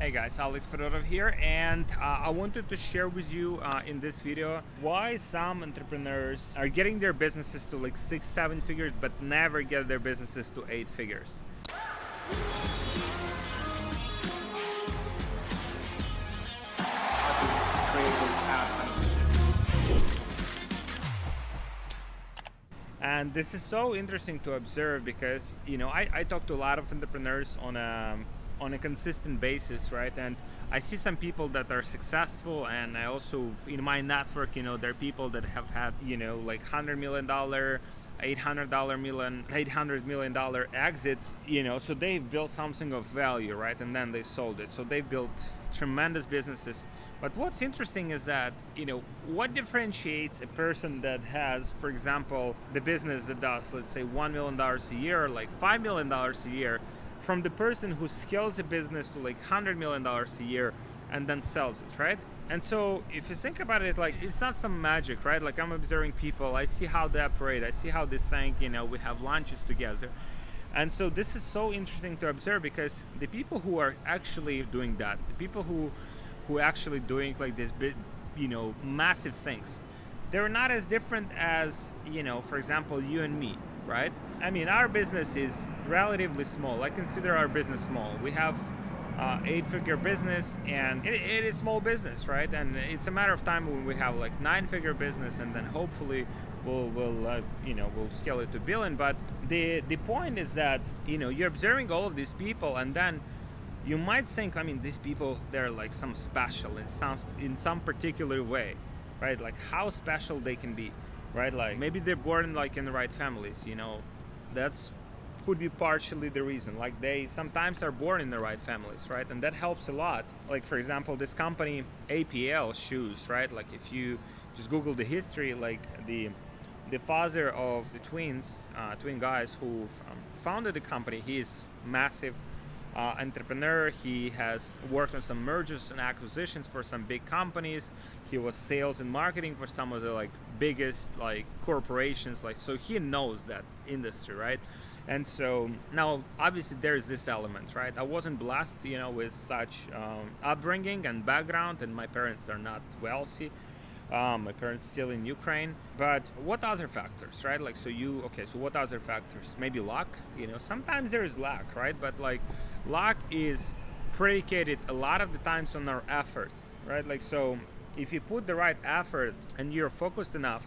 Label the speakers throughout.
Speaker 1: Hey guys, Alex Fedotoff here, and I wanted to share with you in this video why some entrepreneurs are getting their businesses to like 6-7 figures but never get their businesses to 8 figures. And this is so interesting to observe because I talk to a lot of entrepreneurs on a consistent basis, right? And I see some people that are successful, and I also in my network, there are people that have had like $100 million, $800 million exits, so they've built something of value, right? And then they sold it, so they've built tremendous businesses. But what's interesting is that, what differentiates a person that has, for example, the business that does, let's say, $1 million a year, like $5 million a year, from the person who scales a business to like $100 million a year and then sells it, right? And so if you think about it, like, it's not some magic, right? Like, I'm observing people, I see how they operate, I see how they think, we have lunches together. And so this is so interesting to observe, because the people who are actually doing that, the people who actually doing like this big, massive things, they're not as different as, for example, you and me, right? I mean, our business is relatively small. I consider our business small. We have 8-figure business, and it is small business, right? And it's a matter of time when we have like 9-figure business, and then hopefully we'll scale it to billion. But the point is that you're observing all of these people, and then you might think, I mean, these people, they're like some special in some particular way, right? Like how special they can be, right? Like maybe they're born like in the right families, that's could be partially the reason. Like they sometimes are born in the right families, right? And that helps a lot. Like for example, this company APL shoes, right? Like if you just Google the history, like the father of the twin guys who founded the company, he is massive entrepreneur. He has worked on some mergers and acquisitions for some big companies. He was sales and marketing for some of the like biggest like corporations, like, so he knows that industry, right? And so now obviously there's this element, right? I wasn't blessed with such upbringing and background, and my parents are not wealthy. My parents still in Ukraine. But what other factors, right? Like, so what other factors? Maybe luck, sometimes there is luck, right? But like luck is predicated a lot of the times on our effort, right? Like, so if you put the right effort and you're focused enough,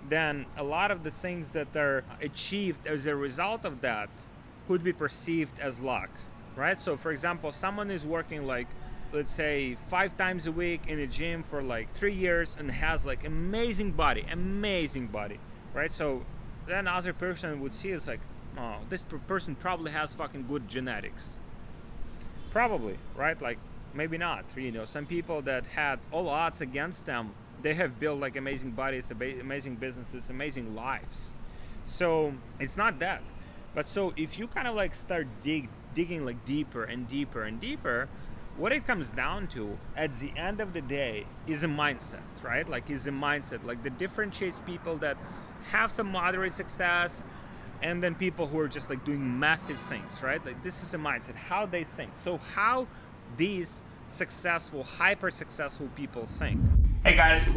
Speaker 1: then a lot of the things that are achieved as a result of that could be perceived as luck, right? So for example, someone is working like, let's say 5 times a week in a gym for like 3 years and has like amazing body, right? So then other person would see it's like, oh, this person probably has fucking good genetics. Probably, right? Like maybe not. Some people that had all odds against them, they have built like amazing bodies, amazing businesses, amazing lives. So it's not that. But so if you kind of like start digging like deeper and deeper and deeper, what it comes down to at the end of the day is a mindset, right? Like is a mindset like that differentiates people that have some moderate success, and then people who are just like doing massive things, right? Like this is a mindset, how they think. So how these successful, hyper successful people think.
Speaker 2: Hey guys,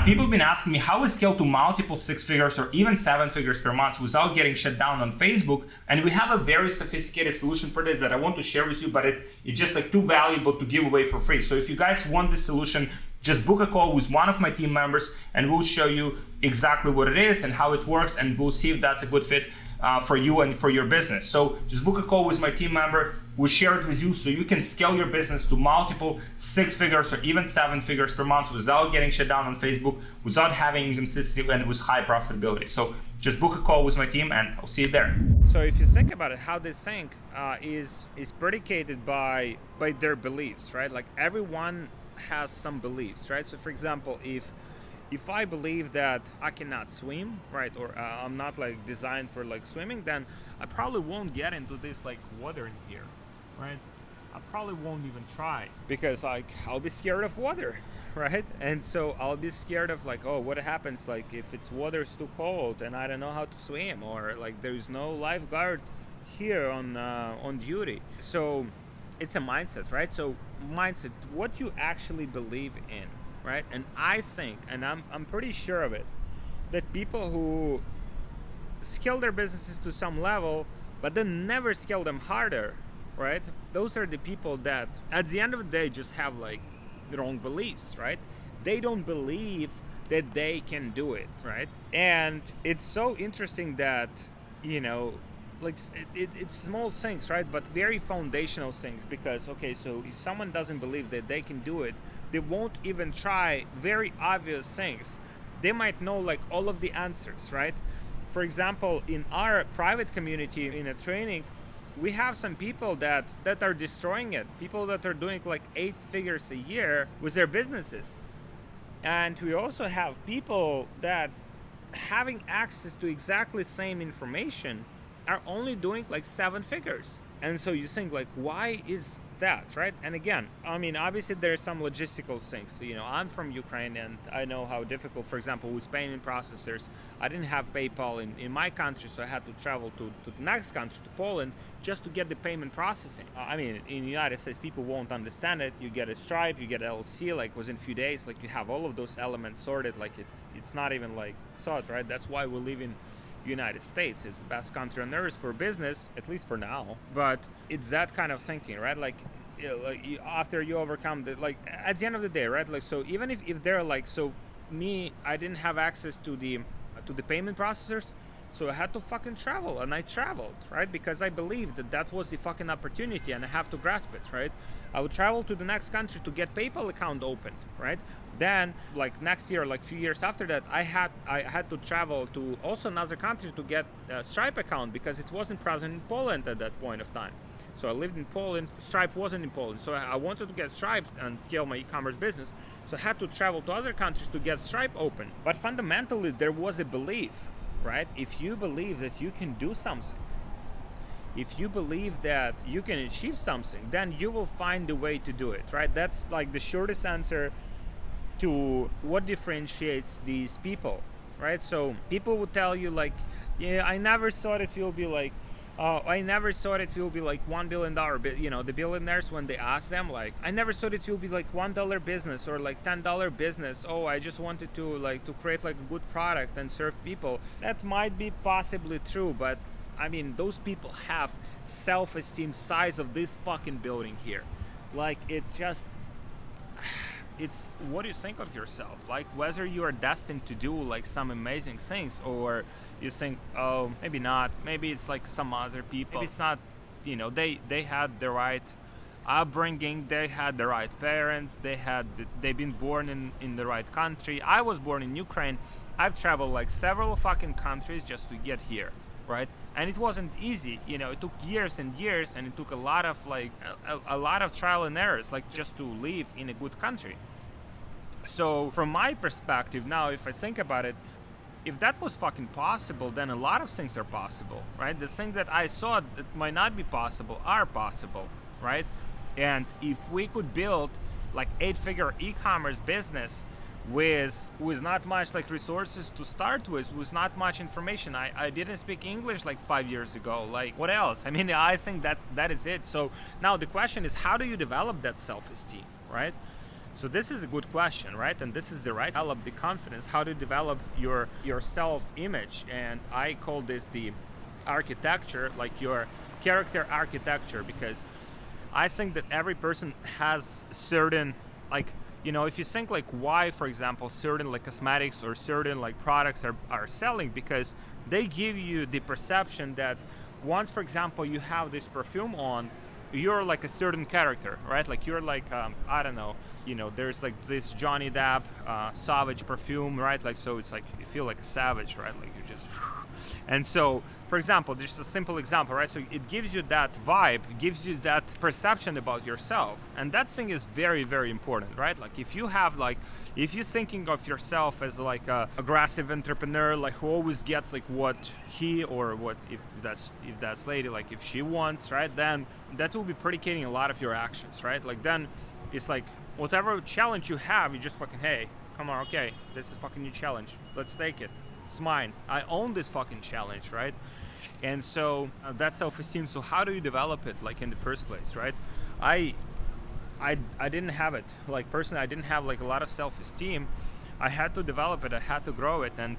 Speaker 2: people have been asking me how we scale to multiple 6 figures or even 7 figures per month without getting shut down on Facebook, and we have a very sophisticated solution for this that I want to share with you, but it's just like too valuable to give away for free. So if you guys want this solution, just book a call with one of my team members and we'll show you exactly what it is and how it works, and we'll see if that's a good fit for you and for your business. So just book a call with my team member. We'll share it with you so you can scale your business to multiple 6 figures or even 7 figures per month without getting shut down on Facebook, without having inconsistency, and with high profitability. So just book a call with my team and I'll see you there.
Speaker 1: So if you think about it, how they think is predicated by their beliefs, right? Like everyone has some beliefs, right? So for example, if I believe that I cannot swim, right, or I'm not like designed for like swimming, then I probably won't get into this like water in here, right? I probably won't even try, because like I'll be scared of water, right? And so I'll be scared of like, oh, what happens like if it's water's too cold and I don't know how to swim, or like there's no lifeguard here on duty. So it's a mindset, right? So mindset, what you actually believe in, right? And I think, and I'm pretty sure of it, that people who scale their businesses to some level, but then never scale them harder, right? Those are the people that, at the end of the day, just have like their own beliefs, right? They don't believe that they can do it, right? And it's so interesting that, like it's small things, right? But very foundational things, because, okay, so if someone doesn't believe that they can do it, they won't even try very obvious things. They might know like all of the answers, right? For example, in our private community, in a training, we have some people that are destroying it. People that are doing like 8 figures a year with their businesses. And we also have people that, having access to exactly the same information, are only doing like 7 figures. And so you think like, why is that, right? And again, I mean, obviously there's some logistical things. So, I'm from Ukraine, and I know how difficult, for example, with payment processors, I didn't have PayPal in my country, so I had to travel to the next country, to Poland, just to get the payment processing. I mean, in the United States, people won't understand it. You get a Stripe, you get LLC, like within a few days, like you have all of those elements sorted, like it's not even like sought, right? That's why we live in United States. It's the best country on earth for business, at least for now. But it's that kind of thinking, right? Like, after you overcome the, like, at the end of the day, right? Like, so even if they're like, so me, I didn't have access to the payment processors, so I had to fucking travel, and I traveled, right? Because I believed that was the fucking opportunity, and I have to grasp it, right? I would travel to the next country to get PayPal account opened, right? Then, like next year, like few years after that, I had to travel to also another country to get a Stripe account, because it wasn't present in Poland at that point of time. So I lived in Poland, Stripe wasn't in Poland. So I wanted to get Stripe and scale my e-commerce business. So I had to travel to other countries to get Stripe open. But fundamentally, there was a belief, right? If you believe that you can do something, if you believe that you can achieve something, then you will find a way to do it, right? That's like the shortest answer to what differentiates these people, right? So people will tell you like, yeah, I never thought it will be like, I never thought it will be like $1 billion. The billionaires, when they ask them, like, I never thought it will be like $1 business or like $10 business. Oh, I just wanted to create like a good product and serve people. That might be possibly true, but I mean, those people have self-esteem size of this fucking building here. Like, it's just, it's what you think of yourself. Like, whether you are destined to do like some amazing things, or you think, oh, maybe not. Maybe it's like some other people. Maybe it's not, they had the right upbringing, they had the right parents, they've been born in the right country. I was born in Ukraine. I've traveled like several fucking countries just to get here, right? And it wasn't easy. It took years and years, and it took a lot of like a lot of trial and errors, like just to live in a good country. So from my perspective now, if I think about it, if that was fucking possible, then a lot of things are possible, right? The things that I saw that might not be possible are possible, right? And if we could build like 8-figure e-commerce business with not much like resources to start with not much information. I didn't speak English like 5 years ago. Like, what else? I mean, I think that is it. So now the question is, how do you develop that self-esteem, right? So this is a good question, right? And this is the right develop the confidence. How to develop your self-image, and I call this the architecture, like your character architecture, because I think that every person has certain like, if you think like why, for example, certain like cosmetics or certain like products are selling, because they give you the perception that once, for example, you have this perfume on, you're like a certain character, right? Like you're like, I don't know, there's like this Johnny Depp Savage perfume, right? Like, so it's like you feel like a savage, right? Like you just, and so, for example, just a simple example, right? So it gives you that vibe, gives you that perception about yourself, and that thing is very, very important, right? Like if you're thinking of yourself as like a aggressive entrepreneur, like who always gets like what he or what if that's lady, like if she wants, right? Then that will be predicating a lot of your actions, right? Like then it's like whatever challenge you have, you just fucking, hey, come on, okay, this is fucking new challenge, let's take it. It's mine. I own this fucking challenge, right? And so that's self-esteem. So how do you develop it, like in the first place, right? I I didn't have it. Like personally, I didn't have like a lot of self-esteem. I had to develop it. I had to grow it, and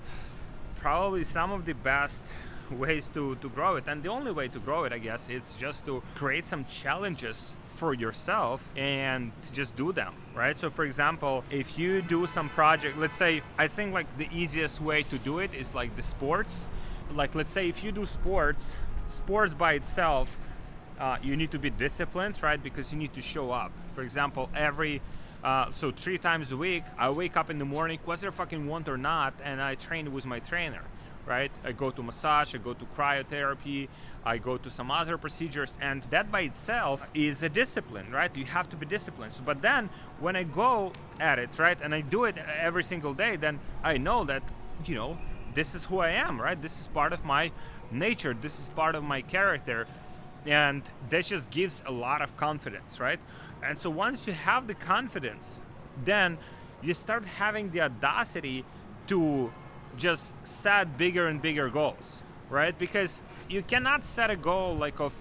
Speaker 1: probably some of the best ways to grow it, and the only way to grow it, I guess, it's just to create some challenges for yourself and just do them, right? So for example, if you do some project, let's say, I think like the easiest way to do it is like the sports. Like let's say if you do sports by itself, you need to be disciplined, right? Because you need to show up. For example, so 3 times a week, I wake up in the morning, whether I fucking want or not, and I train with my trainer, right? I go to massage, I go to cryotherapy, I go to some other procedures, and that by itself is a discipline, right? You have to be disciplined. So, but then when I go at it, right, and I do it every single day, then I know that, you know, this is who I am, right? This is part of my nature. This is part of my character. And that just gives a lot of confidence, right? And so once you have the confidence, then you start having the audacity to just set bigger and bigger goals, right? Because you cannot set a goal like of,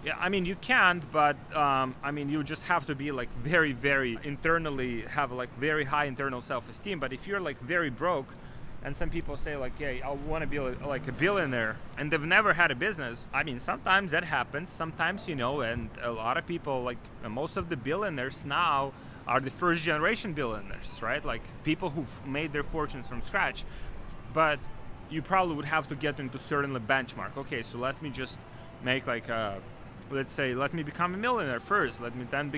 Speaker 1: yeah, I mean you can't, but I mean you just have to be like very, very internally have like very high internal self-esteem. But if you're like very broke, and some people say like, yeah, I want to be like a billionaire, and they've never had a business. I mean, sometimes that happens. Sometimes, you know, and a lot of people, like most of the billionaires now are the first generation billionaires, right? Like people who've made their fortunes from scratch. But you probably would have to get into certain benchmark. Okay, so let me just make like let's say, let me become a millionaire first. Let me then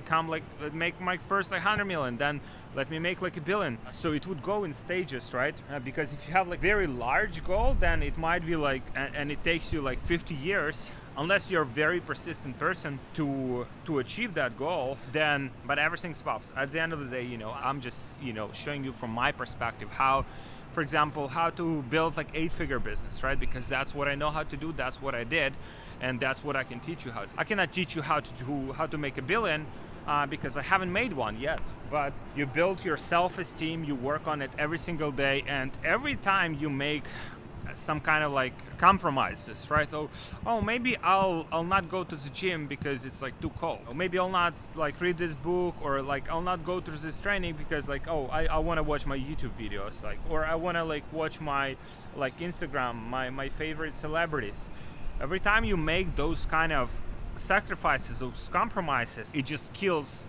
Speaker 1: make my first like 100 million. Then let me make like $1 billion. So it would go in stages, right? Because if you have like very large goal, then it might be like, and it takes you like 50 years, unless you're a very persistent person to achieve that goal, then, but everything stops. At the end of the day, you know, I'm just, you know, showing you from my perspective how, for example, how to build like 8-figure business, right? Because that's what I know how to do. That's what I did. And that's what I can teach you how to. I cannot teach you how to make $1 billion because I haven't made one yet. But you build your self-esteem, you work on it every single day, and every time you make some kind of like compromises, right? Oh, maybe I'll not go to the gym because it's like too cold. Or maybe I'll not like read this book, or like I'll not go to this training because like, oh, I want to watch my YouTube videos, like, or I want to like watch my like Instagram, my favorite celebrities. Every time you make those kind of sacrifices, those compromises, it just kills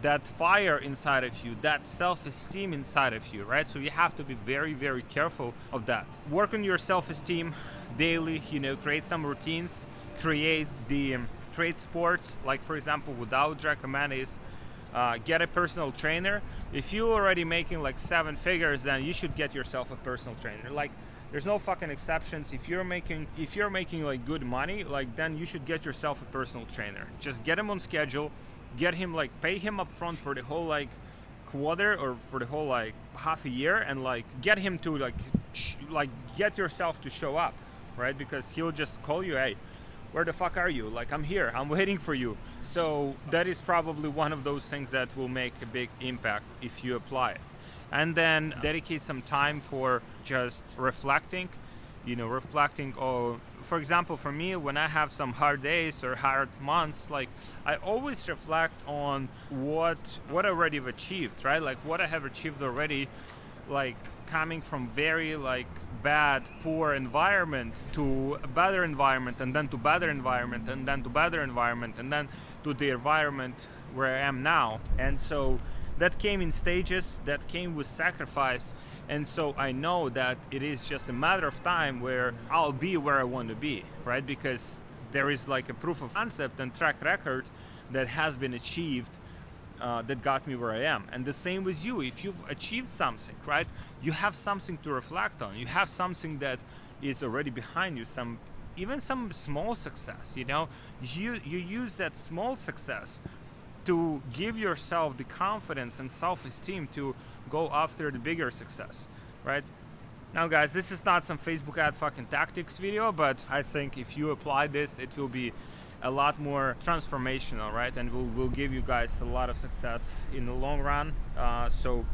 Speaker 1: that fire inside of you, that self-esteem inside of you, right? So you have to be very, very careful of that. Work on your self-esteem daily, you know, create some routines, create sports. Like for example, what I would recommend is get a personal trainer. If you're already making like 7 figures, then you should get yourself a personal trainer. Like, there's no fucking exceptions. If you're making like good money, like then you should get yourself a personal trainer. Just get him on schedule, get him like pay him up front for the whole like quarter or for the whole like half a year, and like get him to like get yourself to show up, right? Because he'll just call you, hey, where the fuck are you? Like, I'm here, I'm waiting for you. So that is probably one of those things that will make a big impact if you apply it. And then dedicate some time for just reflecting, or for example, for me, when I have some hard days or hard months, like I always reflect on what I already have achieved, right? Like what I have achieved already, like coming from very like bad, poor environment to a better environment, and then to better environment, and then to better environment, and then to the environment where I am now. And so that came in stages, that came with sacrifice, and so I know that it is just a matter of time where I'll be where I want to be, right? Because there is like a proof of concept and track record that has been achieved that got me where I am. And the same with you. If you've achieved something, right, you have something to reflect on. You have something that is already behind you, even some small success, you know, you use that small success to give yourself the confidence and self-esteem to go after the bigger success, right? Now guys, this is not some Facebook ad fucking tactics video, but I think if you apply this, it will be a lot more transformational, right? And will give you guys a lot of success in the long run. So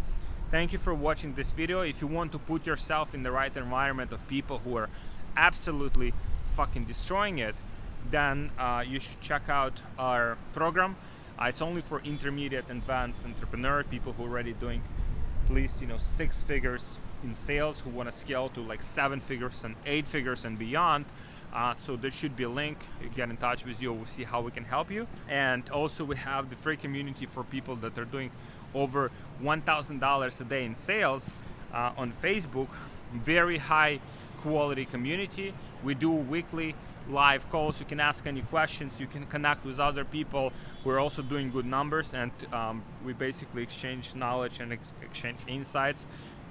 Speaker 1: thank you for watching this video. If you want to put yourself in the right environment of people who are absolutely fucking destroying it, then you should check out our program. It's only for intermediate, advanced entrepreneur, people who are already doing at least 6 figures in sales, who want to scale to like 7 figures and 8 figures and beyond. So there should be a link. You get in touch with you, we'll see how we can help you. And also we have the free community for people that are doing over $1,000 a day in sales on Facebook. Very high quality community. We do weekly live calls. You can ask any questions, you can connect with other people. We're also doing good numbers, and we basically exchange knowledge and exchange insights.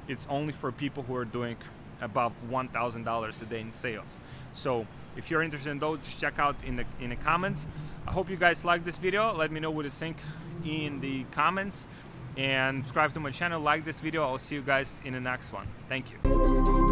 Speaker 1: It's only for people who are doing above $1,000 a day in sales. So if you're interested in those, just check out in the comments. I hope you guys like this video. Let me know what you think in the comments, and subscribe to my channel, like this video. I'll see you guys in the next one. Thank you.